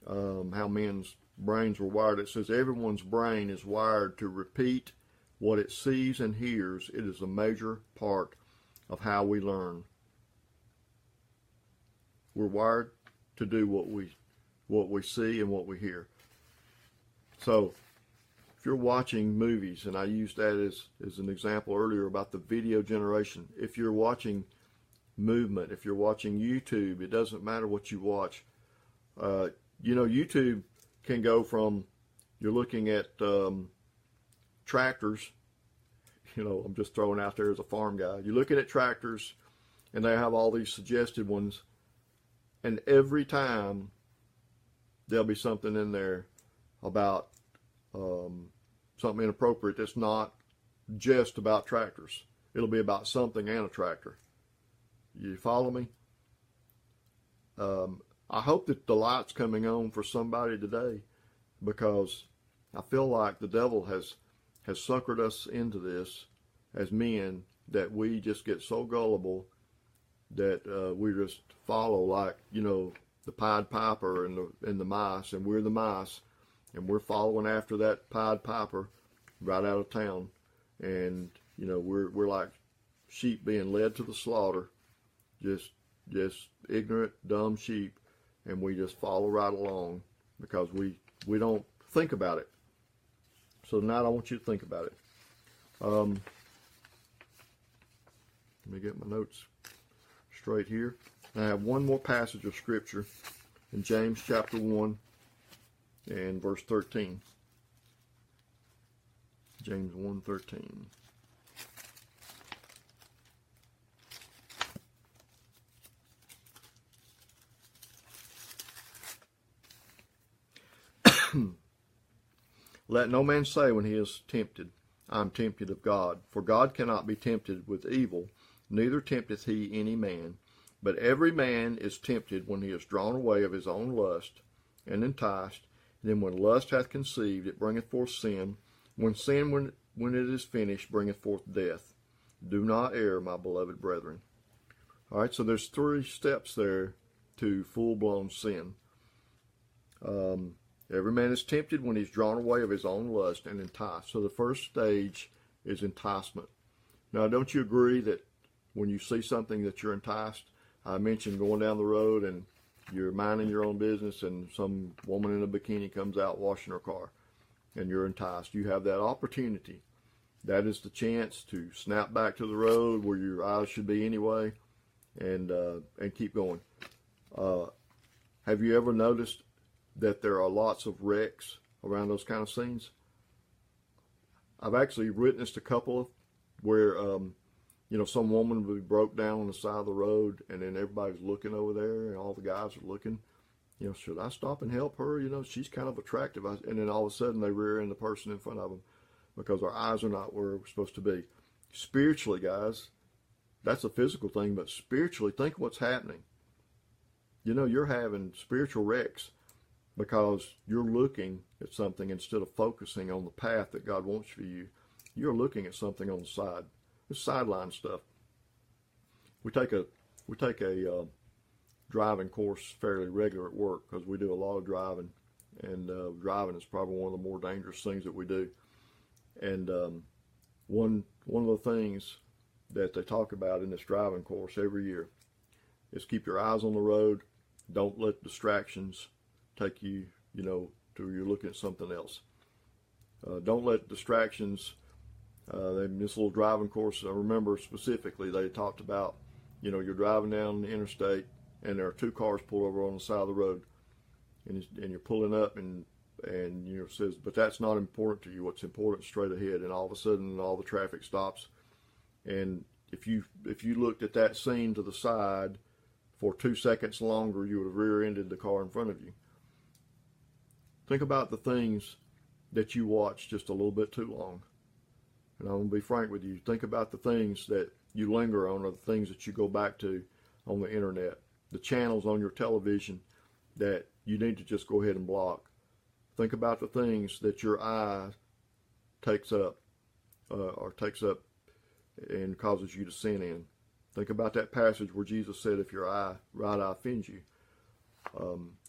how men's brains were wired. It says everyone's brain is wired to repeat what it sees and hears. It is a major part of how we learn. We're wired to do what we see and what we hear. So if you're watching movies, and I used that as an example earlier about the video generation, if you're watching movement, if you're watching YouTube, it doesn't matter what you watch. YouTube can go from, You're looking at tractors. You know, I'm just throwing out there as a farm guy. You're looking at tractors, and they have all these suggested ones, and every time there'll be something in there about something inappropriate that's not just about tractors. It'll be about something and a tractor. You follow me? I hope that the light's coming on for somebody today, because I feel like the devil has suckered us into this as men, that we just get so gullible that we just follow, like, you know, the Pied Piper and the mice, and we're the mice, and we're following after that Pied Piper right out of town, and you know, we're like sheep being led to the slaughter, just ignorant, dumb sheep, and we just follow right along because we don't think about it. So tonight I want you to think about it. Let me get my notes straight here. I have one more passage of scripture in James chapter 1 and verse 13. James 1:13. Let no man say when he is tempted, I am tempted of God. For God cannot be tempted with evil, neither tempteth he any man. But every man is tempted when he is drawn away of his own lust, and enticed. And then when lust hath conceived, it bringeth forth sin. When sin, when it is finished, bringeth forth death. Do not err, my beloved brethren. All right, so there's 3 steps there to full-blown sin. Every man is tempted when he's drawn away of his own lust and enticed. So the first stage is enticement. Now, don't you agree that when you see something that you're enticed? I mentioned going down the road and you're minding your own business and some woman in a bikini comes out washing her car and you're enticed. You have that opportunity. That is the chance to snap back to the road where your eyes should be anyway, and keep going. Have you ever noticed that there are lots of wrecks around those kind of scenes? I've actually witnessed a couple where, you know, some woman would be broke down on the side of the road, and then everybody's looking over there, and all the guys are looking. You know, should I stop and help her? You know, she's kind of attractive. And then all of a sudden they rear end the person in front of them because our eyes are not where we're supposed to be. Spiritually, guys, that's a physical thing, but spiritually, think what's happening. You know, you're having spiritual wrecks because you're looking at something instead of focusing on the path that God wants for you. You're looking at something on the side. It's sideline stuff. We take a driving course fairly regular at work because we do a lot of driving, and driving is probably one of the more dangerous things that we do. And one of the things that they talk about in this driving course every year is keep your eyes on the road. Don't let distractions take you, you know, to you're looking at something else. Don't let distractions. In this little driving course, I remember specifically they talked about, you know, you're driving down the interstate and there are 2 cars pulled over on the side of the road, and you're pulling up, and you know, it says, but that's not important to you. What's important is straight ahead. And all of a sudden, all the traffic stops, and if you looked at that scene to the side for 2 seconds longer, you would have rear-ended the car in front of you. Think about the things that you watch just a little bit too long. And I'm going to be frank with you. Think about the things that you linger on, or the things that you go back to on the internet, the channels on your television that you need to just go ahead and block. Think about the things that your eye takes up and causes you to sin in. Think about that passage where Jesus said, if your right eye offends you.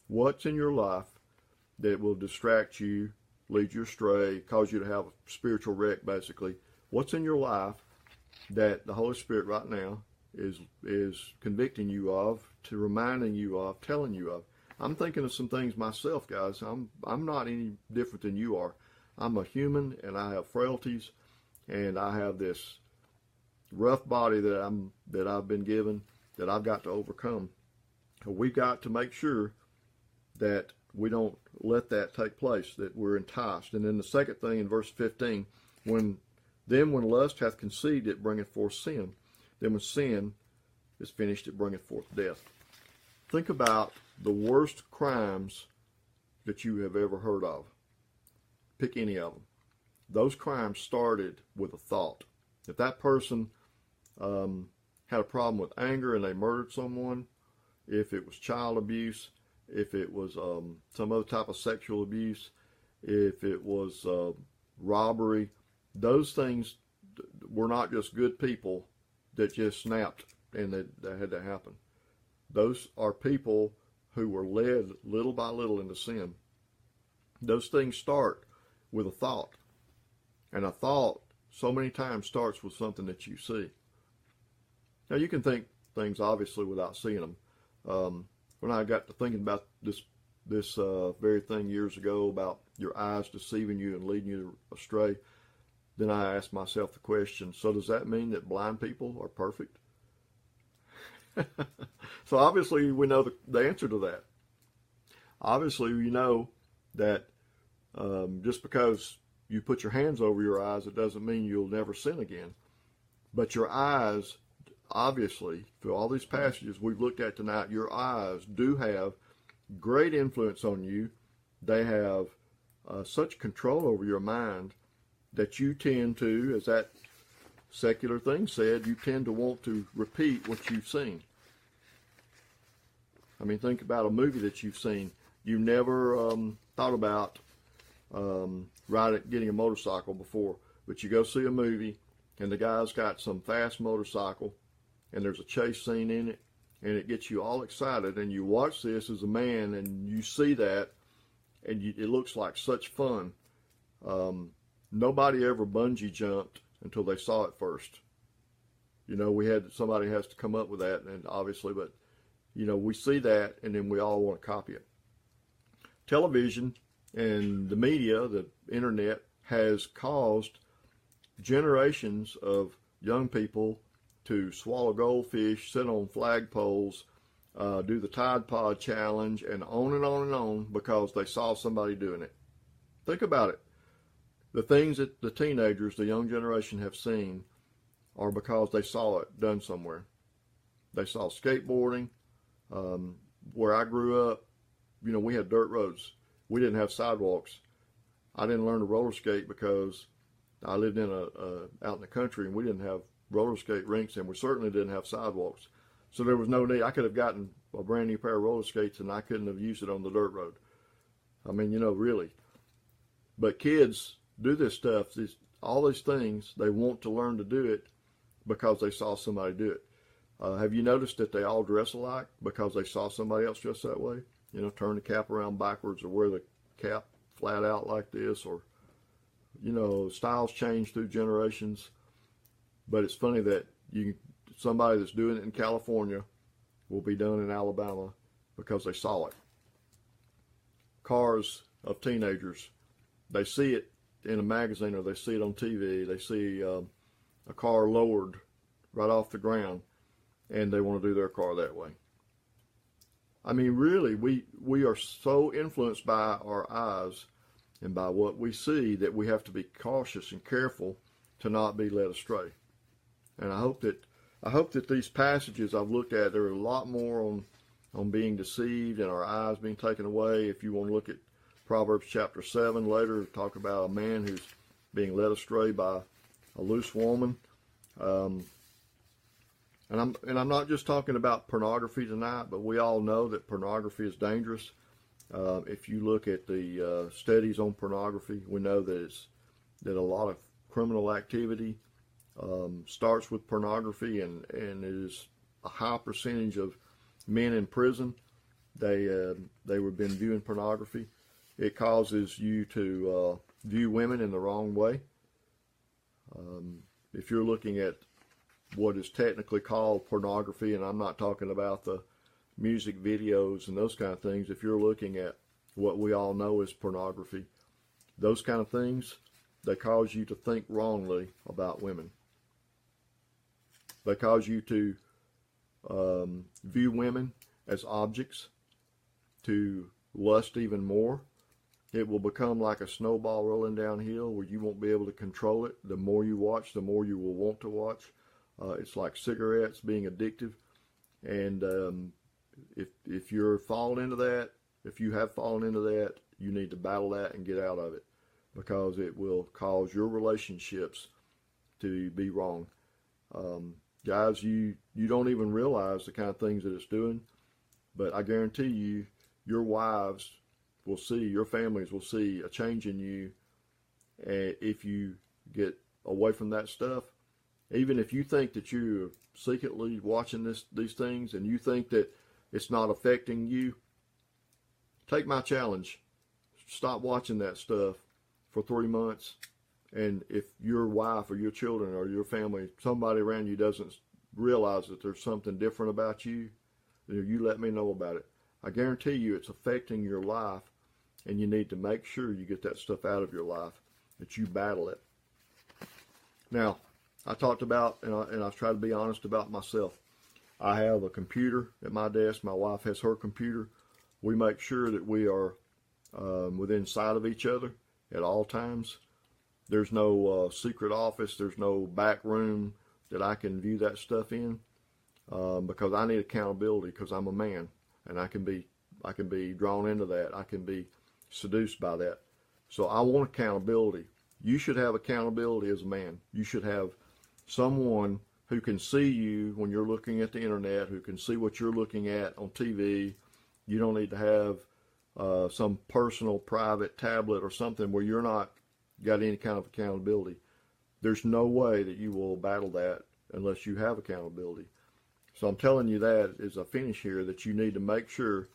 What's in your life that will distract you, lead you astray, cause you to have a spiritual wreck, basically? What's in your life that the Holy Spirit right now is convicting you of, to reminding you of, telling you of? I'm thinking of some things myself, guys. I'm not any different than you are. I'm a human, and I have frailties, and I have this rough body that I've been given that I've got to overcome. We've got to make sure that let that take place, that we're enticed. And then the second thing in verse 15, when lust hath conceived, it bringeth forth sin. Then when sin is finished, it bringeth forth death. Think about the worst crimes that you have ever heard of. Pick any of them. Those crimes started with a thought. If that person had a problem with anger and they murdered someone, if it was child abuse, if it was some other type of sexual abuse, if it was robbery, those things were not just good people that just snapped and that had to happen. Those are people who were led little by little into sin. Those things start with a thought. And a thought so many times starts with something that you see. Now you can think things obviously without seeing them. When I got to thinking about this very thing years ago about your eyes deceiving you and leading you astray, then I asked myself the question, so does that mean that blind people are perfect? So obviously we know the answer to that. Obviously you know that just because you put your hands over your eyes, it doesn't mean you'll never sin again. But your eyes, obviously, through all these passages we've looked at tonight, your eyes do have great influence on you. They have such control over your mind that you tend to, as that secular thing said, you tend to want to repeat what you've seen. I mean, think about a movie that you've seen. You never thought about getting a motorcycle before, but you go see a movie and the guy's got some fast motorcycle and there's a chase scene in it and it gets you all excited, and you watch this as a man and you see that and it looks like such fun. Nobody ever bungee jumped until they saw it first. You know, somebody has to come up with that, and obviously, but you know, we see that and then we all want to copy it. Television and the media, the internet, has caused generations of young people to swallow goldfish, sit on flagpoles, do the Tide Pod challenge, and on and on and on because they saw somebody doing it. Think about it. The things that the teenagers, the young generation, have seen are because they saw it done somewhere. They saw skateboarding. Where I grew up, you know, we had dirt roads. We didn't have sidewalks. I didn't learn to roller skate because I lived out in the country and we didn't have roller skate rinks, and we certainly didn't have sidewalks. So there was no need. I could have gotten a brand new pair of roller skates and I couldn't have used it on the dirt road. I mean, you know, really. But kids do this stuff, all these things, they want to learn to do it because they saw somebody do it. Have you noticed that they all dress alike because they saw somebody else dress that way? You know, turn the cap around backwards or wear the cap flat out like this, or, you know, styles change through generations. But it's funny that somebody that's doing it in California will be done in Alabama because they saw it. Cars of teenagers, they see it in a magazine or they see it on TV. They see a car lowered right off the ground and they want to do their car that way. I mean, really, we are so influenced by our eyes and by what we see that we have to be cautious and careful to not be led astray. And I hope that these passages I've looked at, there are a lot more on being deceived and our eyes being taken away. If you want to look at Proverbs chapter 7 later, talk about a man who's being led astray by a loose woman. And I'm not just talking about pornography tonight, but we all know that pornography is dangerous. If you look at the studies on pornography, we know that a lot of criminal activity starts with pornography, and it is a high percentage of men in prison. They have been viewing pornography. It causes you to view women in the wrong way. If you're looking at what is technically called pornography, and I'm not talking about the music videos and those kind of things, if you're looking at what we all know is pornography, those kind of things, they cause you to think wrongly about women. They cause you to view women as objects, to lust even more. It will become like a snowball rolling downhill where you won't be able to control it. The more you watch, the more you will want to watch. It's like cigarettes being addictive. And if you're falling into that, if you have fallen into that, you need to battle that and get out of it, because it will cause your relationships to be wrong. Guys, you don't even realize the kind of things that it's doing, but I guarantee you, your wives will see, your families will see a change in you if you get away from that stuff. Even if you think that you're secretly watching these things and you think that it's not affecting you, take my challenge. Stop watching that stuff for 3 months. And if your wife or your children or your family, somebody around you doesn't realize that there's something different about you, then you let me know about it. I guarantee you it's affecting your life, and you need to make sure you get that stuff out of your life, that you battle it. Now, I talked about, and I've tried to be honest about myself. I have a computer at my desk. My wife has her computer. We make sure that we are within sight of each other at all times. There's no secret office. There's no back room that I can view that stuff in, because I need accountability, because I'm a man, and I can be drawn into that. I can be seduced by that. So I want accountability. You should have accountability as a man. You should have someone who can see you when you're looking at the internet, who can see what you're looking at on TV. You don't need to have some personal private tablet or something where you're not got any kind of accountability. There's no way that you will battle that unless you have accountability. So I'm telling you that as a finish here, that you need to make sure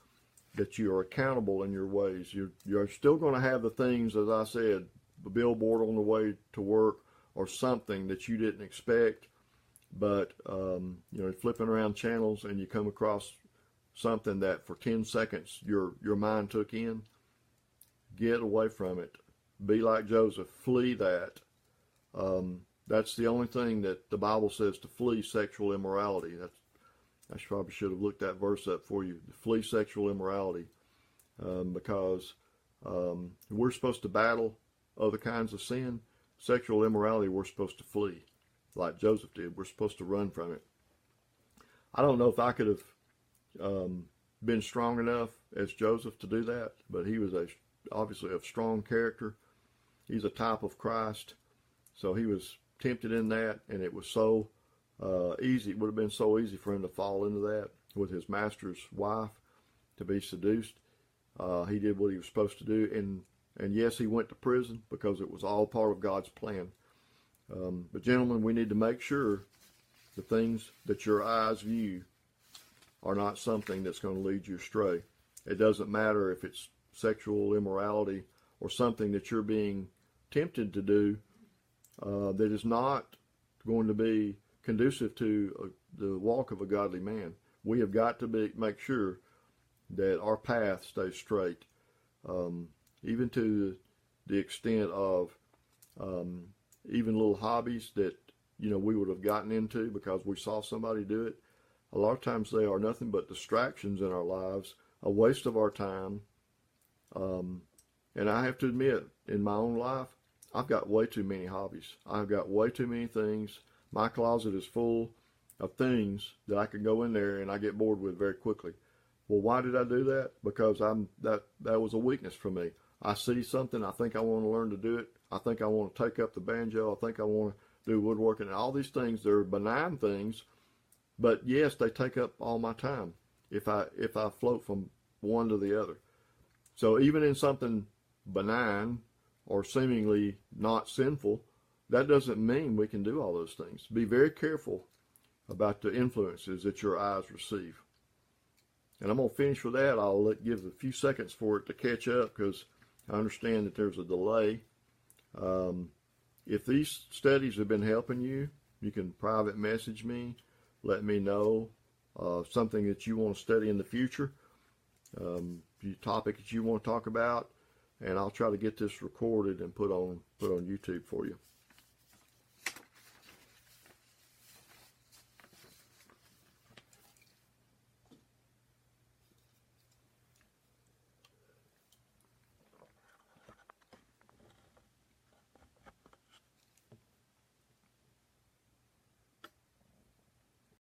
that you are accountable in your ways. You're still going to have the things, as I said, a billboard on the way to work or something that you didn't expect, but flipping around channels and you come across something that for 10 seconds your mind took in. Get away from it. Be like Joseph. Flee that. That's the only thing that the Bible says, to flee sexual immorality. I probably should have looked that verse up for you. Flee sexual immorality, because we're supposed to battle other kinds of sin. Sexual immorality, we're supposed to flee, like Joseph did. We're supposed to run from it. I don't know if I could have been strong enough as Joseph to do that, but he was obviously a strong character. He's a type of Christ, so he was tempted in that, and it was so easy. It would have been so easy for him to fall into that with his master's wife, to be seduced. He did what he was supposed to do, and yes, he went to prison because it was all part of God's plan. But gentlemen, we need to make sure the things that your eyes view are not something that's going to lead you astray. It doesn't matter if it's sexual immorality or something that you're being tempted to do that is not going to be conducive to the walk of a godly man. We have got to make sure that our path stays straight, even to the extent of even little hobbies that we would have gotten into because we saw somebody do it. A lot of times they are nothing but distractions in our lives, a waste of our time. And I have to admit, in my own life, I've got way too many hobbies. I've got way too many things. My closet is full of things that I can go in there and I get bored with very quickly. Well, why did I do that? Because that was a weakness for me. I see something, I think I want to learn to do it. I think I want to take up the banjo. I think I want to do woodworking. And all these things, they're benign things, but yes, they take up all my time if I float from one to the other. So even in something benign or seemingly not sinful, that doesn't mean we can do all those things. Be very careful about the influences that your eyes receive. And I'm going to finish with that. I'll give a few seconds for it to catch up because I understand that there's a delay. If these studies have been helping you, you can private message me. Let me know something that you want to study in the future, the topic that you want to talk about, and I'll try to get this recorded and put on YouTube for you.